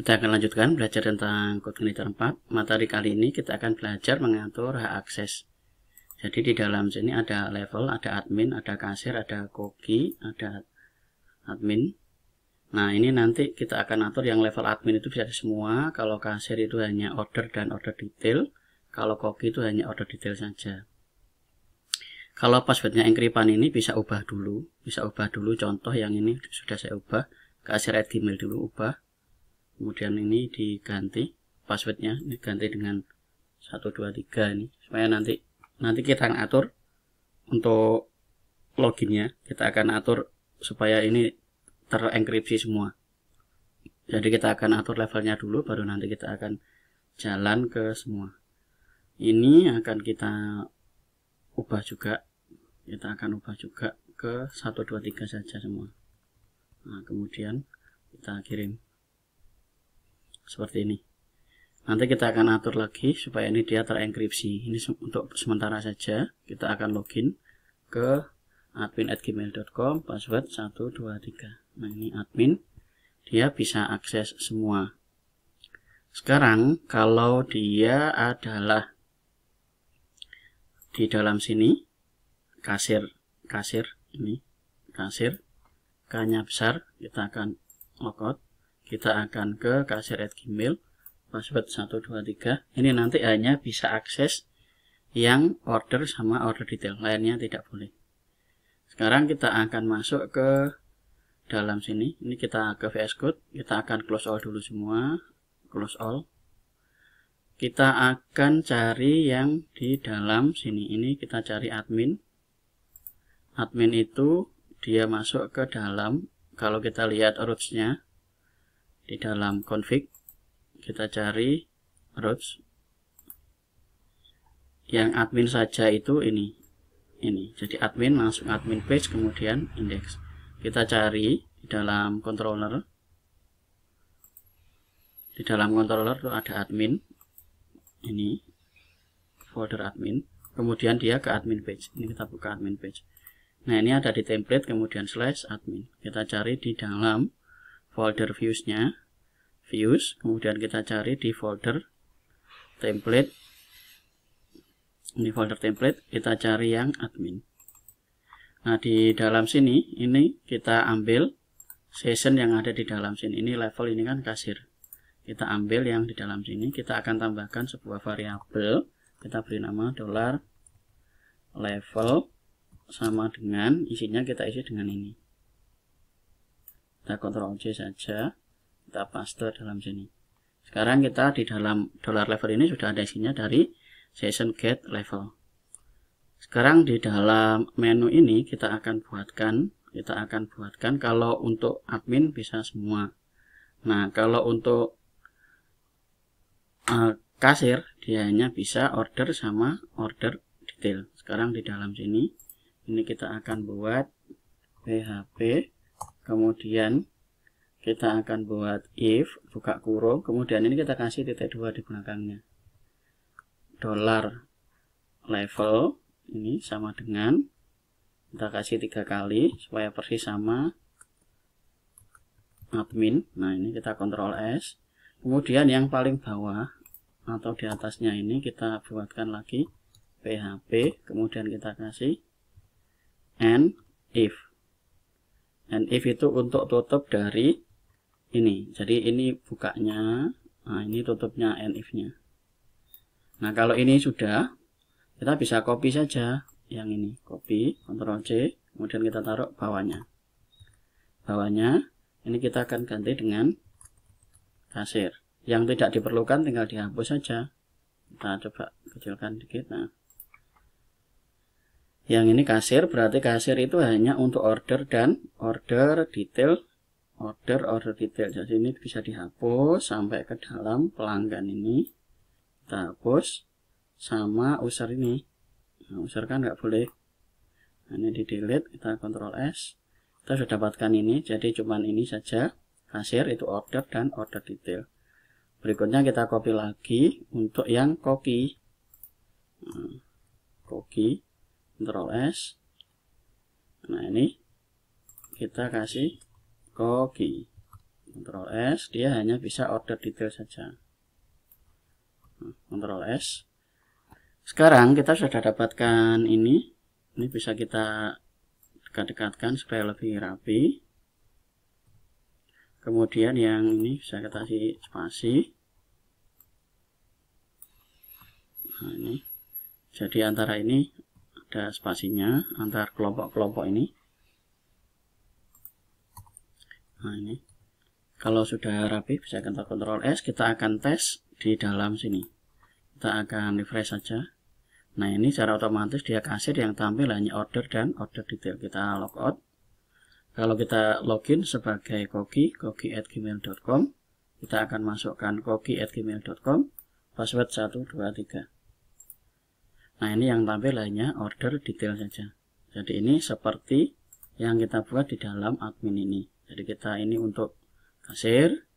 Kita akan lanjutkan belajar tentang CodeGenerator 4. Materi kali ini kita akan belajar mengatur hak akses. Jadi di dalam sini ada level, ada admin, ada kasir, ada koki, ada admin. Nah, ini nanti kita akan atur yang level admin itu bisa semua. Kalau kasir itu hanya order dan order detail. Kalau koki itu hanya order detail saja. Kalau passwordnya encryptan ini bisa ubah dulu. Contoh yang ini sudah saya ubah. Kasir@gmail dulu ubah. Kemudian ini diganti passwordnya, ini ganti dengan 123 ini supaya nanti kita akan atur untuk loginnya, kita akan atur supaya ini terenkripsi semua. Jadi kita akan atur levelnya dulu, baru nanti kita akan jalan ke semua. Ini akan kita ubah juga, ke 123 saja semua. Nah, kemudian kita kirim seperti ini. Nanti kita akan atur lagi supaya ini dia terenkripsi. Ini untuk sementara saja. Kita akan login ke admin@gmail.com, password 123. Nah, ini admin, dia bisa akses semua. Sekarang kalau dia adalah di dalam sini kasir ini kasir, K-nya besar, kita akan logout. Kita akan ke kasir@gmail, password 123. Ini nanti hanya bisa akses yang order sama order detail, lainnya tidak boleh. Sekarang kita akan masuk ke dalam sini. Ini kita ke VS Code, kita akan close all dulu semua, close all. Kita akan cari yang di dalam sini. Ini kita cari admin. Admin itu dia masuk ke dalam, kalau kita lihat roots-nya di dalam config, kita cari routes yang admin saja itu ini. Jadi admin langsung admin page, kemudian index. Kita cari di dalam controller. Di dalam controller itu ada admin. Ini folder admin. Kemudian dia ke admin page. Ini kita buka admin page. Nah, ini ada di template, kemudian /admin. Kita cari di dalam folder views-nya, views, kemudian kita cari di folder template. Ini folder template, kita cari yang admin. Nah, di dalam sini ini kita ambil session yang ada di dalam sini. Ini level, ini kan kasir. Kita ambil yang di dalam sini, kita akan tambahkan sebuah variabel. Kita beri nama $level sama dengan isinya, kita isi dengan ini. Kita Ctrl C saja, kita paste dalam sini. Sekarang kita di dalam $level ini sudah ada isinya dari session get level. Sekarang di dalam menu ini kita akan buatkan kalau untuk admin bisa semua. Nah, kalau untuk kasir dia hanya bisa order sama order detail. Sekarang di dalam sini ini kita akan buat PHP, kemudian kita akan buat if, buka kurung, kemudian ini kita kasih titik 2 di belakangnya. $level ini sama dengan, kita kasih 3 kali supaya persis sama admin. Nah, ini kita Ctrl S. Kemudian yang paling bawah atau di atasnya ini kita buatkan lagi PHP, kemudian kita kasih and if. And if itu untuk tutup dari ini. Jadi ini bukanya, nah ini tutupnya and if-nya. Nah, kalau ini sudah, kita bisa copy saja yang ini. Copy, Ctrl C, kemudian kita taruh bawahnya. Bawahnya ini kita akan ganti dengan kasir. Yang tidak diperlukan tinggal dihapus saja. Kita coba kecilkan dikit. Nah, yang ini kasir, berarti kasir itu hanya untuk order dan order detail. Order detail. Jadi ini bisa dihapus sampai ke dalam pelanggan ini. Kita hapus sama user ini. Nah, user kan nggak boleh. Nah, ini di delete, kita Ctrl S. Kita sudah dapatkan ini. Jadi cuman ini saja. Kasir itu order dan order detail. Berikutnya kita copy lagi untuk yang koki. Nah, koki, Ctrl S. Nah, ini kita kasih koki. Ctrl S, dia hanya bisa order detail saja. Ctrl S. Sekarang kita sudah dapatkan ini bisa kita dekat-dekatkan supaya lebih rapi. Kemudian yang ini bisa kita kasih spasi. Nah, ini. Jadi antara ini ada spasinya, antar kelompok-kelompok ini. Nah, ini. Kalau sudah rapi bisa kita Ctrl S, kita akan tes di dalam sini. Kita akan refresh saja. Nah, ini secara otomatis dia kasir yang tampil hanya order dan order detail. Kita logout. Kalau kita login sebagai koki@gmail.com, kita akan masukkan koki@gmail.com, password 123. Nah, ini yang tampil hanya order detail saja. Jadi ini seperti yang kita buat di dalam admin ini. Jadi kita ini untuk kasir,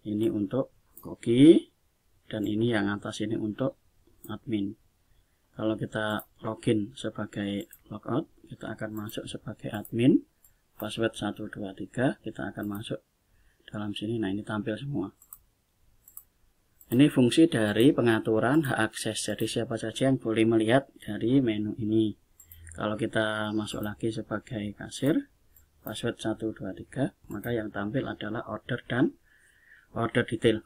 ini untuk koki, dan ini yang atas ini untuk admin. Kalau kita login sebagai logout, kita akan masuk sebagai admin, password 123, kita akan masuk dalam sini. Nah, ini tampil semua. Ini fungsi dari pengaturan hak akses. Jadi siapa saja yang boleh melihat dari menu ini. Kalau kita masuk lagi sebagai kasir, password 123, maka yang tampil adalah order dan order detail.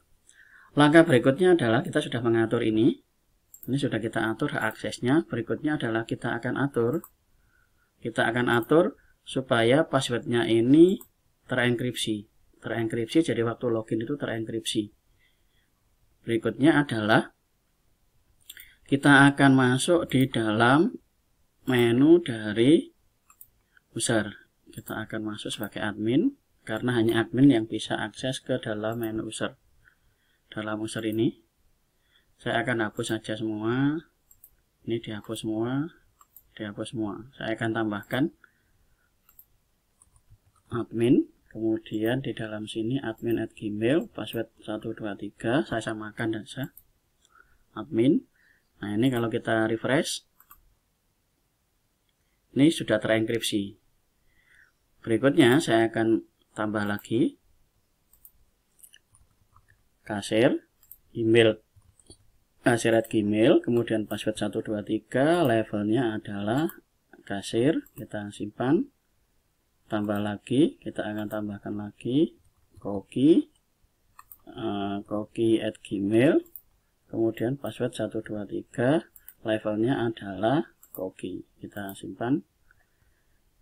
Langkah berikutnya adalah kita sudah mengatur ini. Ini sudah kita atur hak aksesnya. Berikutnya adalah kita akan atur supaya passwordnya ini terenkripsi. Jadi waktu login itu terenkripsi. Berikutnya adalah kita akan masuk di dalam menu dari user. Kita akan masuk sebagai admin, karena hanya admin yang bisa akses ke dalam menu user. Dalam user ini, saya akan hapus saja semua. Ini dihapus semua, Saya akan tambahkan admin. Kemudian di dalam sini admin@gmail, password 123, saya samakan saja admin. Nah, ini kalau kita refresh, ini sudah terenkripsi. Berikutnya saya akan tambah lagi kasir, email kasir@gmail, kemudian password 123, levelnya adalah kasir, kita simpan. Tambah lagi, kita akan tambahkan lagi koki@gmail, kemudian password 123, levelnya adalah koki, kita simpan.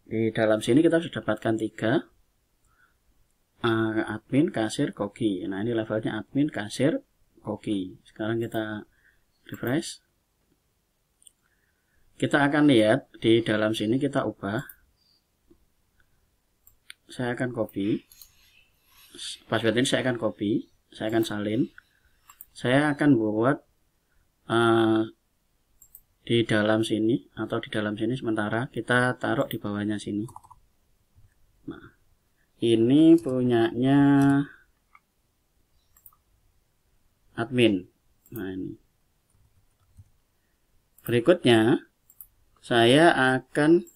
Di dalam sini kita sudah dapatkan 3, admin, kasir, koki. Nah, ini levelnya admin, kasir, koki. Sekarang kita refresh. Kita akan lihat di dalam sini, kita ubah. Saya akan copy password ini, saya akan copy, saya akan salin, saya akan buat di dalam sini, atau di dalam sini sementara kita taruh di bawahnya sini. Nah, ini punyanya admin. Nah, ini berikutnya saya akan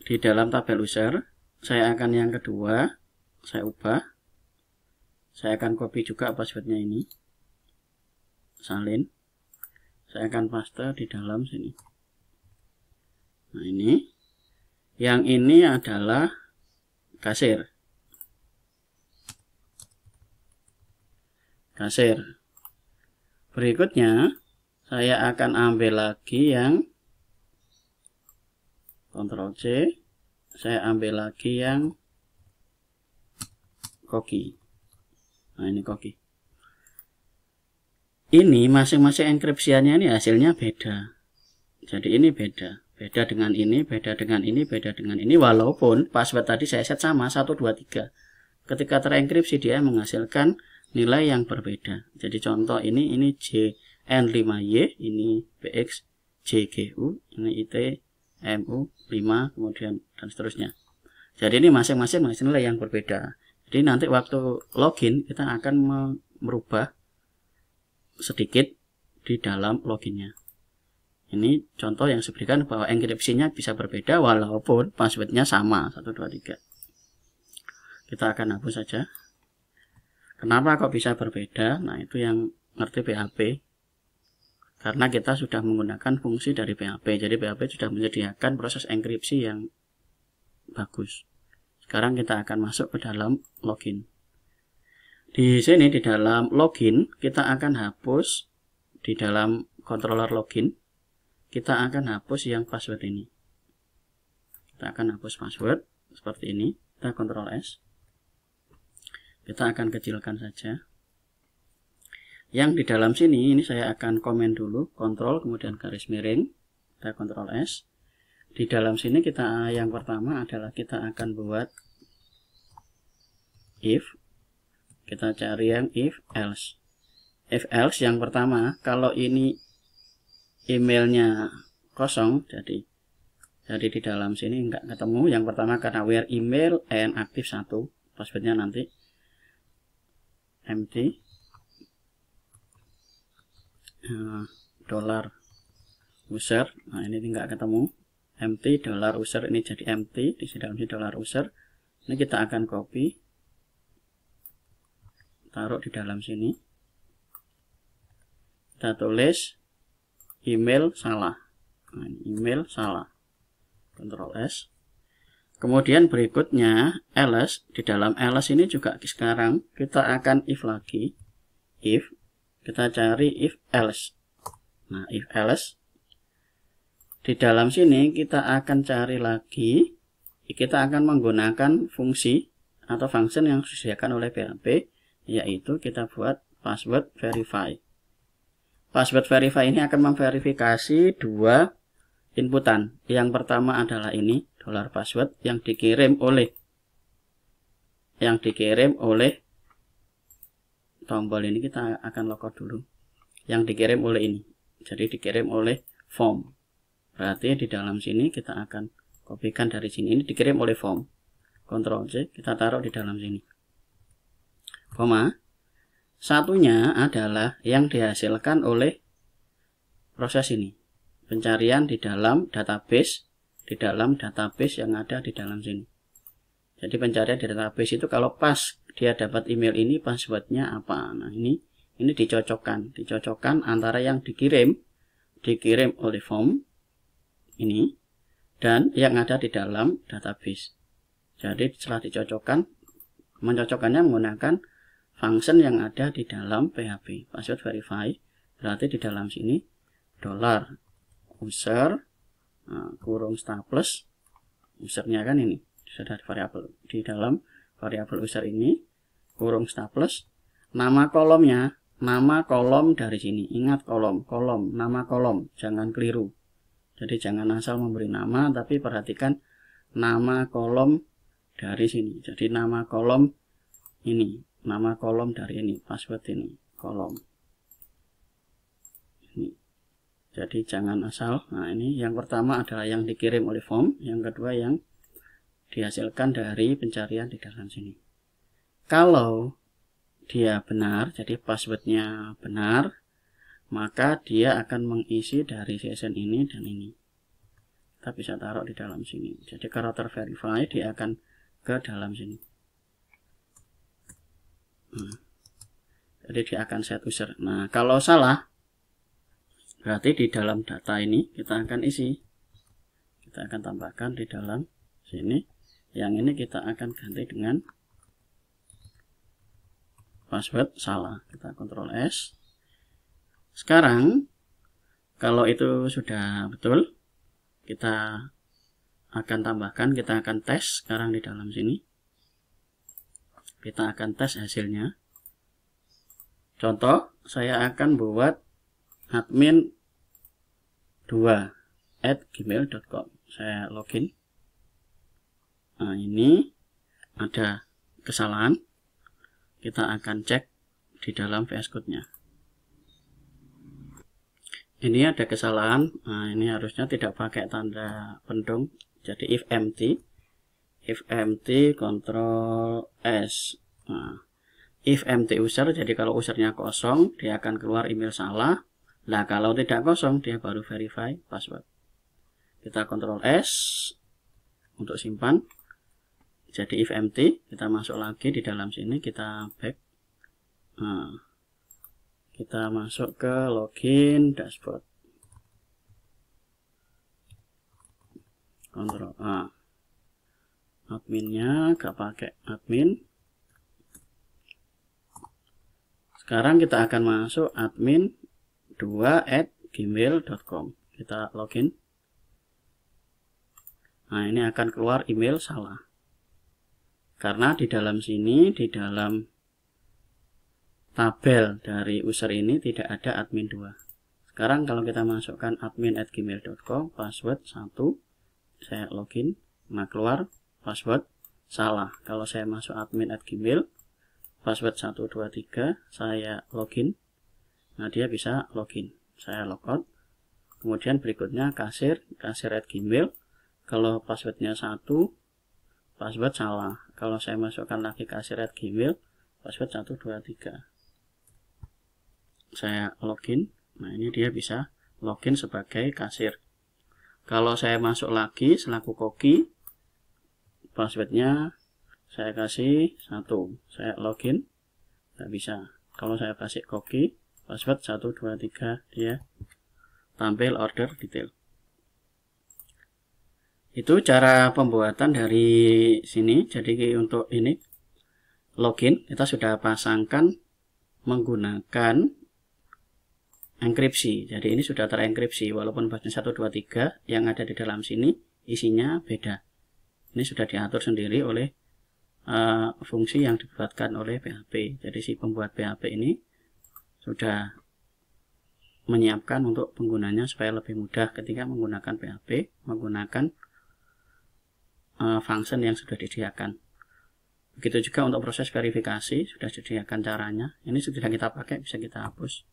di dalam tabel user, saya akan yang kedua, saya ubah. Saya akan copy juga passwordnya ini, salin. Saya akan paste di dalam sini. Nah, ini. Yang ini adalah kasir. Berikutnya, saya akan ambil lagi yang Ctrl C, saya ambil lagi yang koki. Nah, ini koki. Ini masing-masing enkripsiannya ini hasilnya beda. Jadi ini beda dengan ini, beda dengan ini, beda dengan ini, walaupun password tadi saya set sama 123. Ketika terenkripsi dia menghasilkan nilai yang berbeda. Jadi contoh ini JN5Y, ini BX JGU, ini IT MU5, kemudian dan seterusnya. Jadi ini masing-masing menghasilkan nilai yang berbeda. Jadi nanti waktu login kita akan merubah sedikit di dalam loginnya. Ini contoh yang saya berikan bahwa enkripsinya bisa berbeda walaupun passwordnya sama 123. kita akan hapus saja. Kenapa kok bisa berbeda? Nah, itu yang ngerti PHP. Karena kita sudah menggunakan fungsi dari PHP. Jadi PHP sudah menyediakan proses enkripsi yang bagus. Sekarang kita akan masuk ke dalam login. Di sini di dalam login kita akan hapus di dalam controller login. Kita akan hapus yang password ini. Kita akan hapus password seperti ini. Kita Ctrl S. Kita akan kecilkan saja. Yang di dalam sini ini saya akan komen dulu, Ctrl kemudian garis miring. Kita Ctrl S. Di dalam sini kita yang pertama adalah kita akan buat if. Kita cari yang if else. If else yang pertama, kalau ini emailnya kosong, jadi di dalam sini enggak ketemu. Yang pertama karena where email and aktif 1, passwordnya nanti empty dollar user. Nah, ini enggak ketemu. Empty dollar user ini jadi empty di dalam sini dollar user. Ini kita akan copy, taruh di dalam sini. Kita tulis email salah. Nah, email salah. Ctrl S. Kemudian berikutnya ls. Di dalam ls ini juga sekarang kita akan if lagi. If kita cari if else. Nah, if else di dalam sini kita akan cari lagi. Kita akan menggunakan fungsi atau function yang disediakan oleh PHP, yaitu kita buat password verify. Password verify ini akan memverifikasi dua inputan. Yang pertama adalah ini $password yang dikirim oleh tombol ini. Kita akan logout dulu. Yang dikirim oleh ini. Jadi dikirim oleh form. Berarti di dalam sini kita akan kopikan dari sini. Ini dikirim oleh form. Ctrl C, kita taruh di dalam sini. Koma. Satunya adalah yang dihasilkan oleh proses ini. Pencarian di dalam database yang ada di dalam sini. Jadi pencarian di database itu kalau pas dia dapat email ini passwordnya apa. Nah, ini dicocokkan antara yang dikirim oleh form ini dan yang ada di dalam database. Jadi setelah mencocokkannya menggunakan function yang ada di dalam PHP. Password verify berarti di dalam sini $user kurung staples usernya kan ini sudah variabel di dalam variabel user ini kurung staples nama kolomnya, nama kolom dari sini. Ingat kolom nama kolom, jangan keliru. Jadi jangan asal memberi nama, tapi perhatikan nama kolom dari sini. Jadi nama kolom ini, nama kolom dari ini, password ini, kolom ini. Jadi jangan asal. Nah, ini yang pertama adalah yang dikirim oleh form, yang kedua yang dihasilkan dari pencarian di dalam sini. Kalau dia benar, jadi passwordnya benar, maka dia akan mengisi dari session ini dan ini. Kita bisa taruh di dalam sini. Jadi karakter verify dia akan ke dalam sini. Jadi dia akan set user. Nah, kalau salah, berarti di dalam data ini kita akan isi. Kita akan tambahkan di dalam sini. Yang ini kita akan ganti dengan password salah. Kita Ctrl S. Sekarang kalau itu sudah betul, kita akan tambahkan, kita akan tes sekarang di dalam sini. Kita akan tes hasilnya. Contoh, saya akan buat admin 2@gmail.com. Saya login. Nah, ini ada kesalahan. Kita akan cek di dalam VS Code-nya. Ini ada kesalahan. Nah, ini harusnya tidak pakai tanda pendung. Jadi if empty Ctrl S. Nah, if empty user, jadi kalau usernya kosong dia akan keluar email salah. Nah, kalau tidak kosong dia baru verify password. Kita Ctrl S untuk simpan. Jadi if empty, kita masuk lagi di dalam sini, kita back. Nah, kita masuk ke login dashboard. Kontrol A. Adminnya gak pakai admin. Sekarang kita akan masuk admin2@gmail.com. Kita login. Nah, ini akan keluar email salah. Karena di dalam sini, di dalam tabel dari user ini tidak ada admin 2. Sekarang kalau kita masukkan admin@gmail.com, password 1, saya login, nah keluar password salah. Kalau saya masuk admin@gmail, password 123, saya login, nah dia bisa login. Saya logout. Kemudian berikutnya kasir@gmail. Kalau passwordnya 1, password salah. Kalau saya masukkan lagi kasir@gmail, password 123. Saya login. Nah, ini dia bisa login sebagai kasir. Kalau saya masuk lagi selaku koki, passwordnya saya kasih 1. Saya login. Tidak bisa. Kalau saya kasih koki, password 123, dia tampil order detail. Itu cara pembuatan dari sini. Jadi untuk ini login kita sudah pasangkan menggunakan enkripsi. Jadi ini sudah terenkripsi walaupun password 123 yang ada di dalam sini isinya beda. Ini sudah diatur sendiri oleh fungsi yang dibuatkan oleh PHP. Jadi si pembuat PHP ini sudah menyiapkan untuk penggunanya supaya lebih mudah ketika menggunakan PHP, menggunakan function yang sudah disediakan. Begitu juga untuk proses verifikasi sudah disediakan caranya. Ini sudah kita pakai, bisa kita hapus.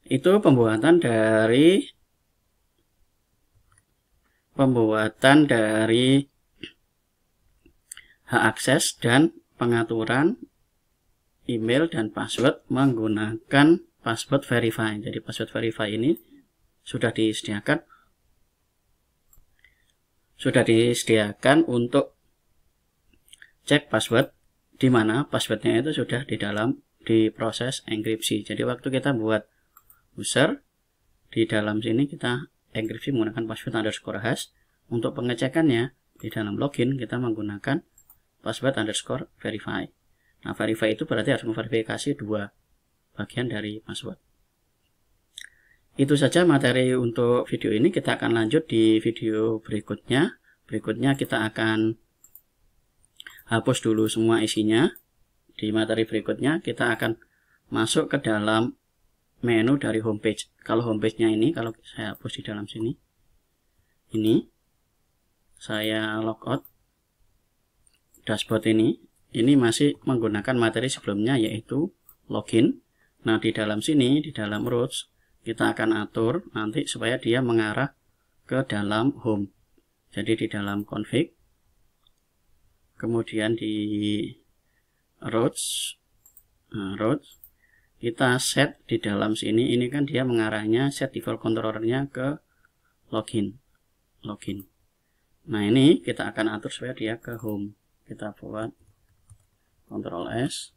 Itu pembuatan dari hak akses dan pengaturan email dan password menggunakan password verify. Jadi password verify ini sudah disediakan untuk cek password, di mana passwordnya itu sudah di proses enkripsi. Jadi waktu kita buat user, di dalam sini kita enkripsi menggunakan password_hash. Untuk pengecekannya di dalam login kita menggunakan password_verify. Nah, verify itu berarti harus memverifikasi 2 bagian dari password. Itu saja materi untuk video ini. Kita akan lanjut di video berikutnya. Berikutnya kita akan hapus dulu semua isinya. Di materi berikutnya kita akan masuk ke dalam menu dari homepage. Kalau homepage-nya ini, kalau saya hapus di dalam sini, ini saya logout dashboard ini masih menggunakan materi sebelumnya yaitu login. Nah, di dalam sini, di dalam routes, kita akan atur nanti supaya dia mengarah ke dalam home. Jadi di dalam config, kemudian di routes, kita set di dalam sini. Ini kan dia mengarahnya, set default controllernya ke login. Nah, ini kita akan atur supaya dia ke home. Kita buat Ctrl S.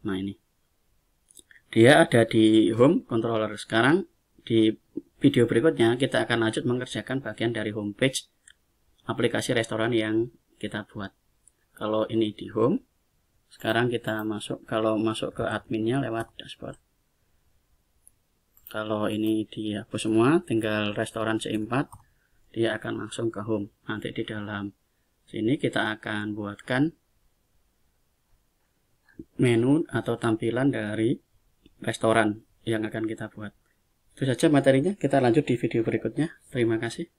Nah, ini dia ada di home controller. Sekarang di video berikutnya kita akan lanjut mengerjakan bagian dari homepage aplikasi restoran yang kita buat. Kalau ini di home, sekarang kita kalau masuk ke adminnya lewat dashboard. Kalau ini dihapus semua, tinggal restoran C4, dia akan langsung ke home. Nanti di dalam sini kita akan buatkan menu atau tampilan dari restoran yang akan kita buat. Itu saja materinya, kita lanjut di video berikutnya. Terima kasih.